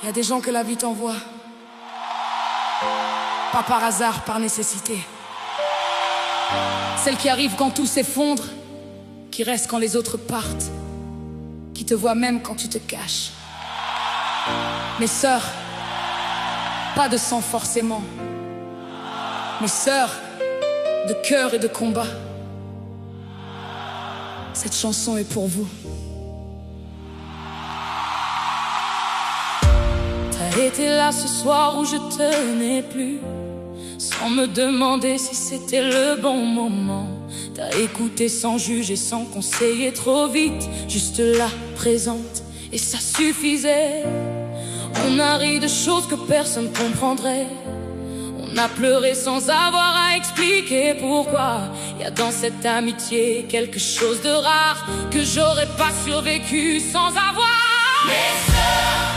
Il y a des gens que la vie t'envoie, pas par hasard, par nécessité. Celles qui arrivent quand tout s'effondre, qui restent quand les autres partent, qui te voient même quand tu te caches. Mes sœurs, pas de sang forcément, mes sœurs de cœur et de combat. Cette chanson est pour vous. T'as été là ce soir où je tenais plus, sans me demander si c'était le bon moment. T'as écouté sans juger, sans conseiller trop vite, juste là, présente, et ça suffisait. On a ri de choses que personne comprendrait. On a pleuré sans avoir à expliquer pourquoi. Y a dans cette amitié quelque chose de rare que j'aurais pas survécu sans avoir. Mes sœurs,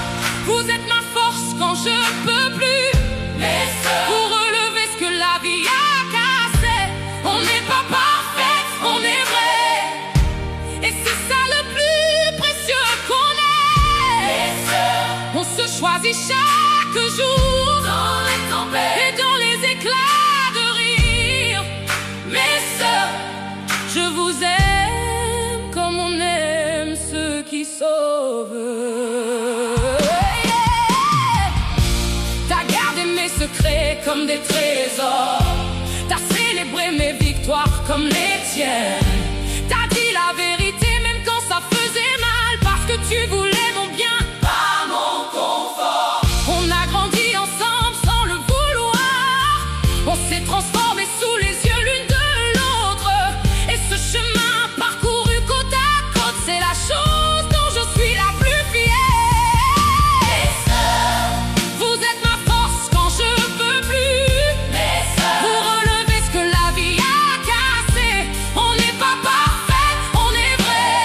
vous êtes ma force quand je peux plus. Mes sœurs, pour relever ce que la vie a cassé. On n'est pas parfait, on est vrai, et c'est ça le plus précieux qu'on ait. Mes sœurs, on se choisit chaque jour dans les tempêtes et dans les éclats de rire. Mes sœurs, je vous aime comme on aime ceux qui sauvent. T'as gardé mes secrets comme des trésors. T'as célébré mes victoires comme les tiennes. T'as dit la vérité même quand ça faisait mal, parce que tu voulais mon bien, pas mon confort. On a grandi ensemble sans le vouloir. On s'est transformés sous les yeux l'une de l'autre. Et ce chemin parcouru côte à côte, c'est la chose dont je suis la plus fière. Mes sœurs, vous êtes ma force quand je peux plus. Mes sœurs, pour relever ce que la vie a cassé. On n'est pas parfait, on est vrai,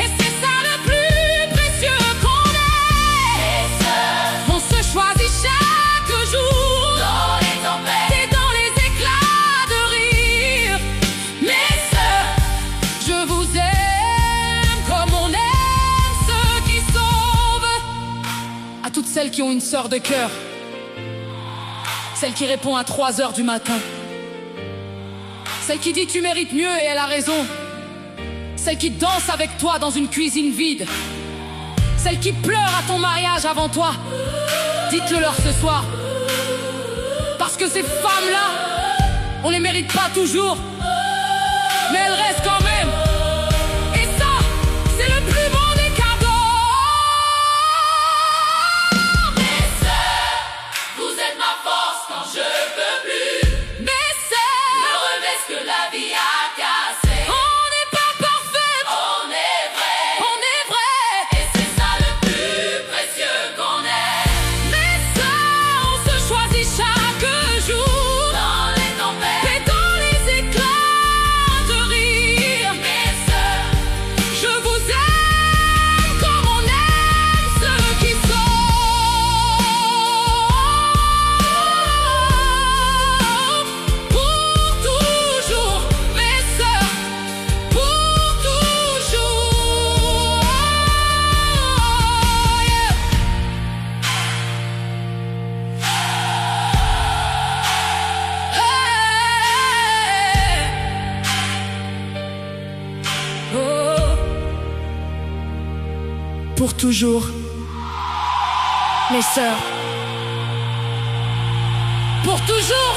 et c'est ça le plus précieux qu'on ait. Mes sœurs, on se choisit chaque jour dans les tempêtes et dans les éclats de rire. Mes sœurs, je vous aime comme on aime ceux qui sauvent. À toutes celles qui ont une sœur de cœur, celle qui répond à 3 heures du matin, celle qui dit tu mérites mieux et elle a raison, celle qui danse avec toi dans une cuisine vide, celle qui pleure à ton mariage avant toi, dites-le leur ce soir, parce que ces femmes-là, on les mérite pas toujours, mais elles restent quand même. Et ça, c'est le plus beau des cadeaux. Mes sœurs, vous êtes ma force quand je peux plus. Mes sœurs, me relevez ce que la vie a cassé. On n'est pas parfait, on est vrai, et c'est ça le plus précieux qu'on ait. Mes sœurs, on se choisit chaque jour dans les tempêtes et dans les éclats de rire. Mes sœurs, je vous aime comme on aime ceux qui sauvent. Pour toujours, mes sœurs, pour toujours. Yeah. Hey. Oh. Pour toujours, mes sœurs. Pour toujours.